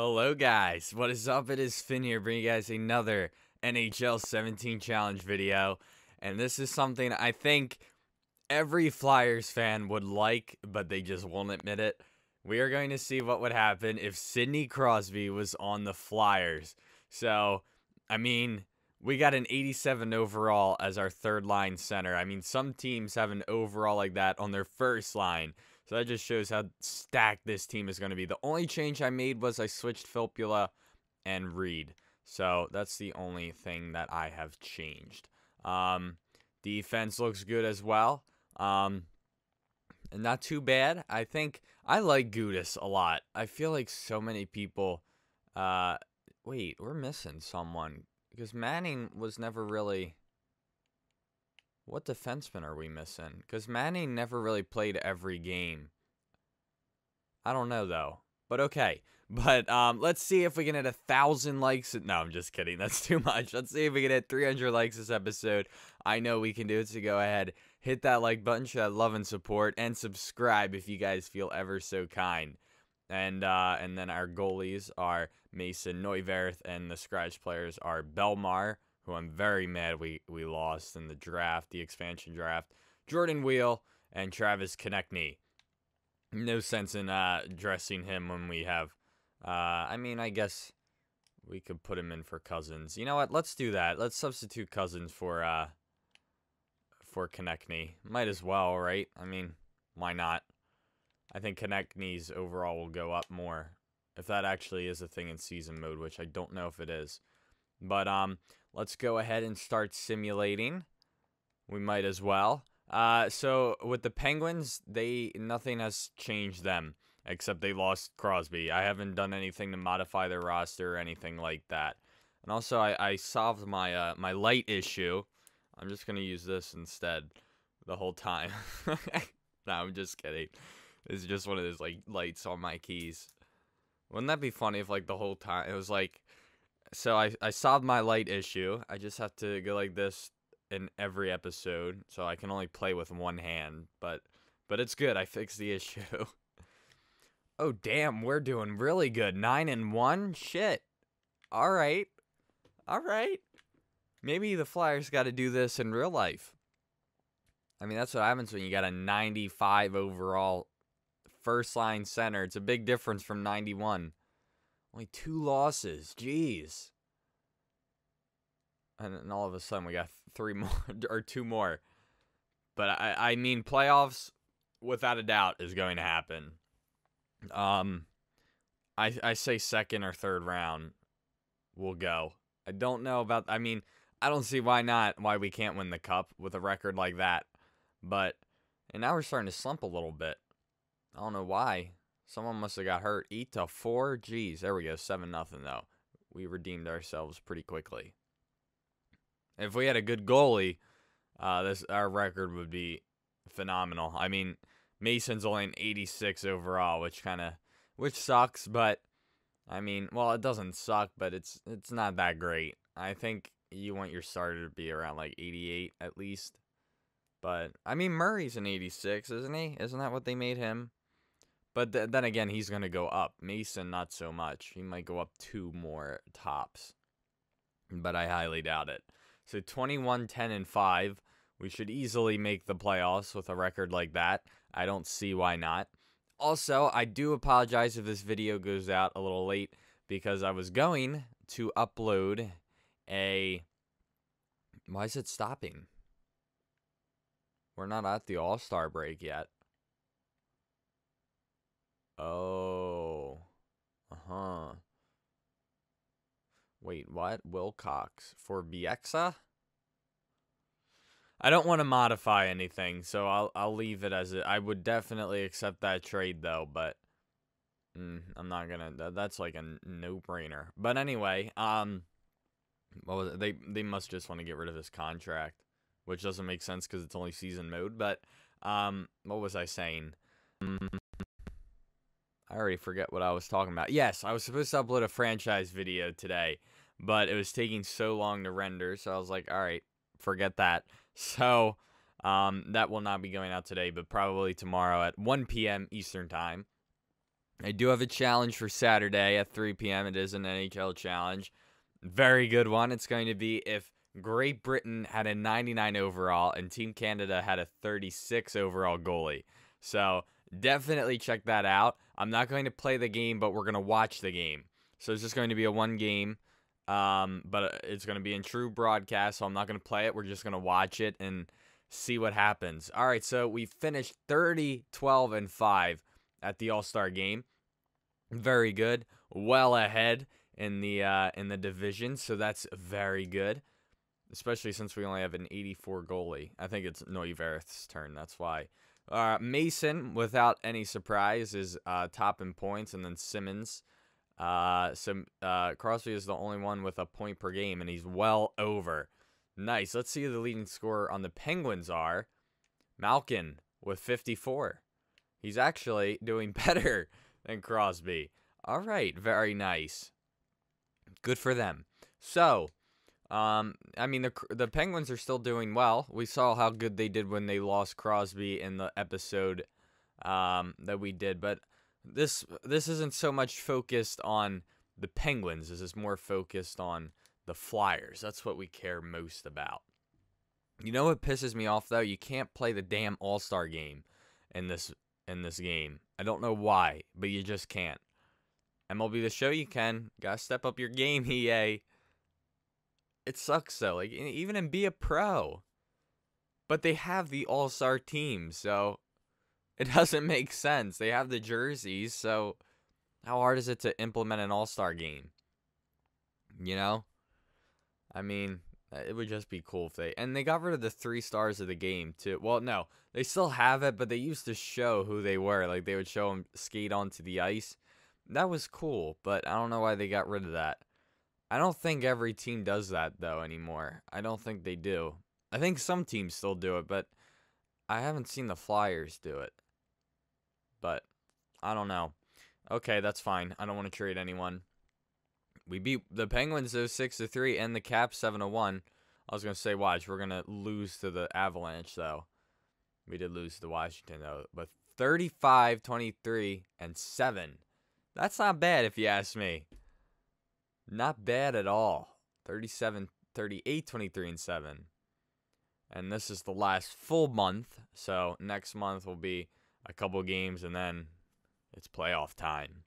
Hello guys, what is up? It is Finn here bringing you guys another NHL 17 challenge video, and this is something I think every Flyers fan would like, but they just won't admit it. We are going to see what would happen if Sidney Crosby was on the Flyers. So, I mean, we got an 87 overall as our third line center. I mean, some teams have an overall like that on their first line. So that just shows how stacked this team is going to be. The only change I made was I switched Filppula and Reed. So that's the only thing that I have changed. Defense looks good as well. And not too bad. I think I like Gudis a lot. I feel like so many people... wait, we're missing someone. Because Manning was never really... What defenseman are we missing? Because Manning never really played every game. I don't know, though. But okay. But let's see if we can hit 1,000 likes. No, I'm just kidding. That's too much. Let's see if we can hit 300 likes this episode. I know we can do it, so go ahead. Hit that like button, show that love and support, and subscribe if you guys feel ever so kind. And then our goalies are Mason Neuwirth, and the scratch players are Belmar, who I'm very mad we lost in the draft, the expansion draft, Jordan Wheel, and Travis Konechny. No sense in dressing him when we have, I mean, I guess we could put him in for Cousins. You know what? Let's do that. Let's substitute Cousins for Konechny. Might as well, right? I mean, why not? I think Konechny's overall will go up more, if that actually is a thing in season mode, which I don't know if it is. But let's go ahead and start simulating. We might as well. So with the Penguins, nothing has changed them except they lost Crosby. I haven't done anything to modify their roster or anything like that. And also, I solved my my light issue. I'm just gonna use this instead the whole time. No, I'm just kidding. It's just one of those like lights on my keys. Wouldn't that be funny if like the whole time it was like? So I solved my light issue. I just have to go like this in every episode, so I can only play with one hand. But it's good. I fixed the issue. Oh damn, we're doing really good. 9-1. Shit. All right. Maybe the Flyers got to do this in real life. I mean, that's what happens when you got a 95 overall first line center. It's a big difference from 91. Only 2 losses. Jeez. And then all of a sudden we got 3 more or 2 more. But I mean, playoffs without a doubt is going to happen. I say second or third round will go. I don't know about, I mean, I don't see why we can't win the cup with a record like that. But, and now we're starting to slump a little bit. I don't know why. Someone must have got hurt. 8-4. Jeez, there we go. 7-0 though. We redeemed ourselves pretty quickly. If we had a good goalie, our record would be phenomenal. I mean, Mason's only an 86 overall, which sucks. But I mean, well, it doesn't suck, but it's not that great. I think you want your starter to be around like 88 at least. But I mean, Murray's an 86, isn't he? Isn't that what they made him? But then again, he's going to go up. Mason, not so much. He might go up 2 more tops. But I highly doubt it. So 21-10-5. We should easily make the playoffs with a record like that. I don't see why not. Also, I do apologize if this video goes out a little late, because I was going to upload a... Why is it stopping? We're not at the All-Star break yet. Oh. Wait, what? Wilcox for Bieksa? I don't want to modify anything, so I'll leave it as it. I would definitely accept that trade though, but I'm not gonna. That's like a no-brainer. But anyway, what was it? They must just want to get rid of his contract, which doesn't make sense because it's only season mode. But what was I saying? I already forget what I was talking about. Yes, I was supposed to upload a franchise video today, but it was taking so long to render, so I was like, all right, forget that. So that will not be going out today, but probably tomorrow at 1 p.m. Eastern Time. I do have a challenge for Saturday at 3 p.m. It is an NHL challenge. Very good one. It's going to be if Great Britain had a 99 overall and Team Canada had a 36 overall goalie. So definitely check that out. I'm not going to play the game, but we're going to watch the game. So it's just going to be a one game, but it's going to be in true broadcast, so I'm not going to play it. We're just going to watch it and see what happens. All right, so we finished 30, 12, and 5 at the All-Star game. Very good. Well ahead in the division, so that's very good, especially since we only have an 84 goalie. I think it's Neuwirth's turn. That's why. Mason, without any surprise, is top in points, and then Simmons. Crosby is the only one with a point per game, and he's well over. Nice. Let's see who the leading scorer on the Penguins are. Malkin with 54. He's actually doing better than Crosby. All right, very nice. Good for them. So, I mean, the Penguins are still doing well. We saw how good they did when they lost Crosby in the episode that we did, but this isn't so much focused on the Penguins. This is more focused on the Flyers. That's what we care most about. You know what pisses me off, though? You can't play the damn All-Star game in this game. I don't know why, but you just can't. MLB The Show, you can. Gotta step up your game, EA. It sucks, though. Like, even in Be a Pro. But they have the All-Star team, so it doesn't make sense. They have the jerseys, so how hard is it to implement an All-Star game? You know? I mean, it would just be cool if they... And they got rid of the 3 stars of the game, too. Well, no. They still have it, but they used to show who they were. Like, they would show them skate onto the ice. That was cool, but I don't know why they got rid of that. I don't think every team does that, though, anymore. I don't think they do. I think some teams still do it, but I haven't seen the Flyers do it. But I don't know. Okay, that's fine. I don't want to trade anyone. We beat the Penguins, though, 6-3, and the Caps 7-1. I was going to say, watch, we're going to lose to the Avalanche, though. We did lose to Washington, though. But 35, 23, and 7. That's not bad, if you ask me. Not bad at all. 37, 38, 23, and 7. And this is the last full month. So next month will be a couple games, and then it's playoff time,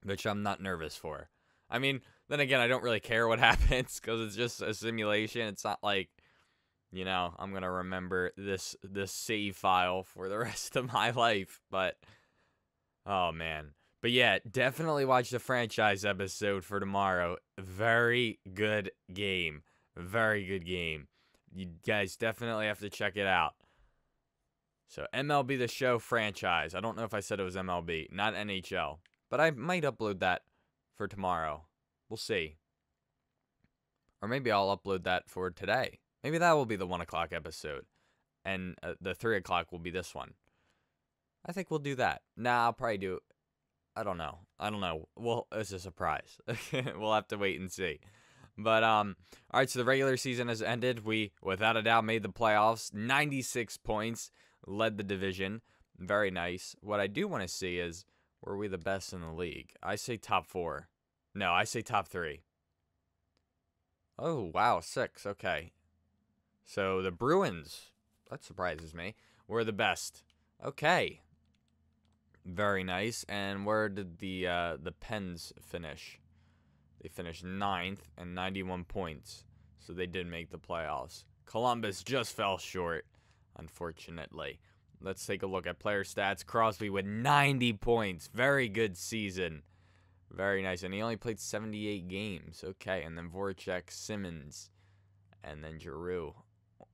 which I'm not nervous for. I mean, then again, I don't really care what happens because it's just a simulation. It's not like, you know, I'm going to remember this save file for the rest of my life. But, oh, man. But, yeah, definitely watch the franchise episode for tomorrow. Very good game. Very good game. You guys definitely have to check it out. So, MLB The Show franchise. I don't know if I said it was MLB, not NHL. But I might upload that for tomorrow. We'll see. Or maybe I'll upload that for today. Maybe that will be the 1 o'clock episode. And the 3 o'clock will be this one. I think we'll do that. Nah, I'll probably do... I don't know. Well, it's a surprise. We'll have to wait and see. But, all right, so the regular season has ended. We, without a doubt, made the playoffs. 96 points. Led the division. Very nice. What I do want to see is, were we the best in the league? I say top 4. No, I say top 3. Oh, wow, 6. Okay. So, the Bruins, that surprises me, were the best. Okay. Very nice. And where did the Pens finish? They finished 9th and 91 points. So they did make the playoffs. Columbus just fell short, unfortunately. Let's take a look at player stats. Crosby with 90 points. Very good season. Very nice. And he only played 78 games. Okay. And then Voracek, Simmons, and then Giroux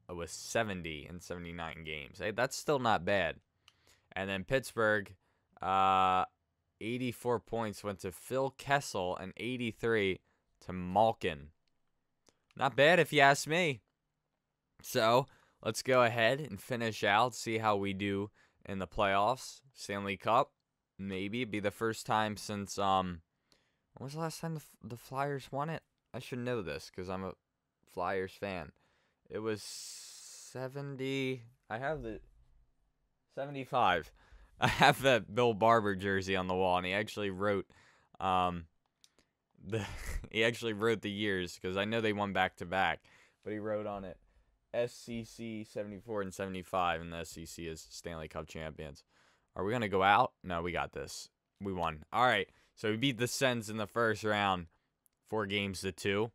with 70 and 79 games. Hey, that's still not bad. And then Pittsburgh, 84 points went to Phil Kessel and 83 to Malkin. Not bad if you ask me. So, let's go ahead and finish out, see how we do in the playoffs. Stanley Cup, maybe be the first time since, when was the last time the Flyers won it? I should know this because I'm a Flyers fan. It was 70, I have the 75. I have that Bill Barber jersey on the wall, and he actually wrote he actually wrote the years, because I know they won back-to-back, but he wrote on it SCC 74 and 75, and the SCC is Stanley Cup champions. Are we going to go out? No, we got this. We won. All right, so we beat the Sens in the first round, 4-2.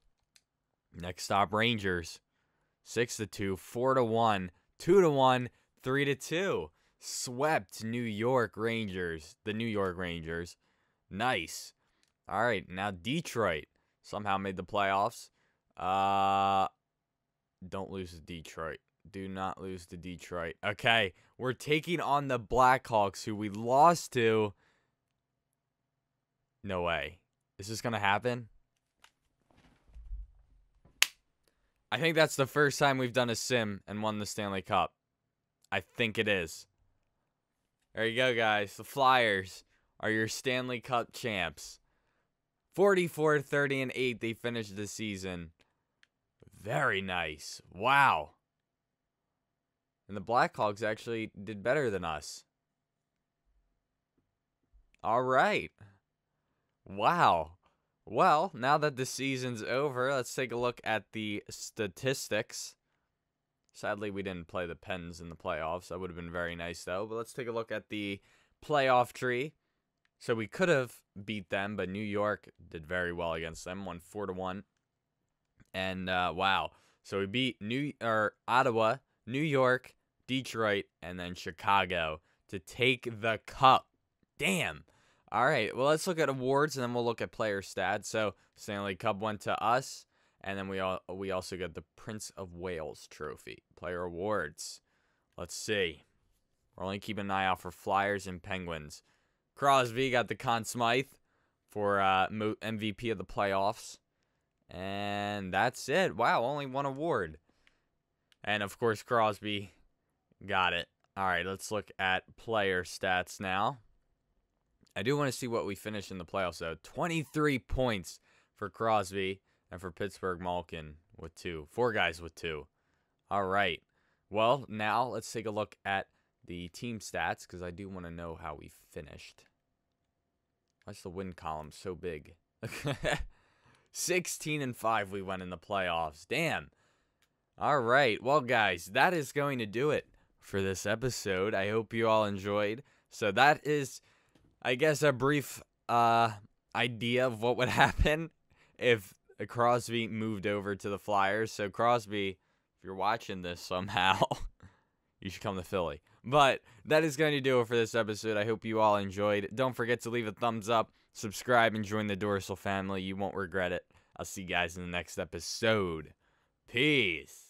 Next stop, Rangers, 6-2, 4-1, 2-1, 3-2. Swept New York Rangers, the New York Rangers. Nice. All right, now Detroit somehow made the playoffs. Don't lose to Detroit. Do not lose to Detroit. Okay, we're taking on the Blackhawks, who we lost to. No way. Is this going to happen? I think that's the first time we've done a sim and won the Stanley Cup. I think it is. There you go, guys. The Flyers are your Stanley Cup champs. 44-30-8, they finished the season. Very nice. Wow. And the Blackhawks actually did better than us. All right. Wow. Well, now that the season's over, let's take a look at the statistics. Sadly, we didn't play the Pens in the playoffs. That would have been very nice, though. But let's take a look at the playoff tree. So we could have beat them, but New York did very well against them, won 4-1. And wow, so we beat Ottawa, New York, Detroit, and then Chicago to take the cup. Damn. All right, well, let's look at awards, and then we'll look at player stats. So Stanley Cup went to us, and then we also got the Prince of Wales trophy. Player awards. Let's see. We're only keeping an eye out for Flyers and Penguins. Crosby got the Conn Smythe for MVP of the playoffs. And that's it. Wow, only one award. And, of course, Crosby got it. All right, let's look at player stats now. I do want to see what we finished in the playoffs, though. 23 points for Crosby, and for Pittsburgh, Malkin with 2. 4 guys with 2. All right. Well, now let's take a look at the team stats, because I do want to know how we finished. Why's the win column so big? 16-5 we went in the playoffs. Damn. All right. Well, guys, that is going to do it for this episode. I hope you all enjoyed. So that is, I guess, a brief idea of what would happen if Crosby moved over to the Flyers. So, Crosby, if you're watching this somehow, you should come to Philly. But that is going to do it for this episode. I hope you all enjoyed. Don't forget to leave a thumbs up, subscribe, and join the Dorsal family. You won't regret it. I'll see you guys in the next episode. Peace.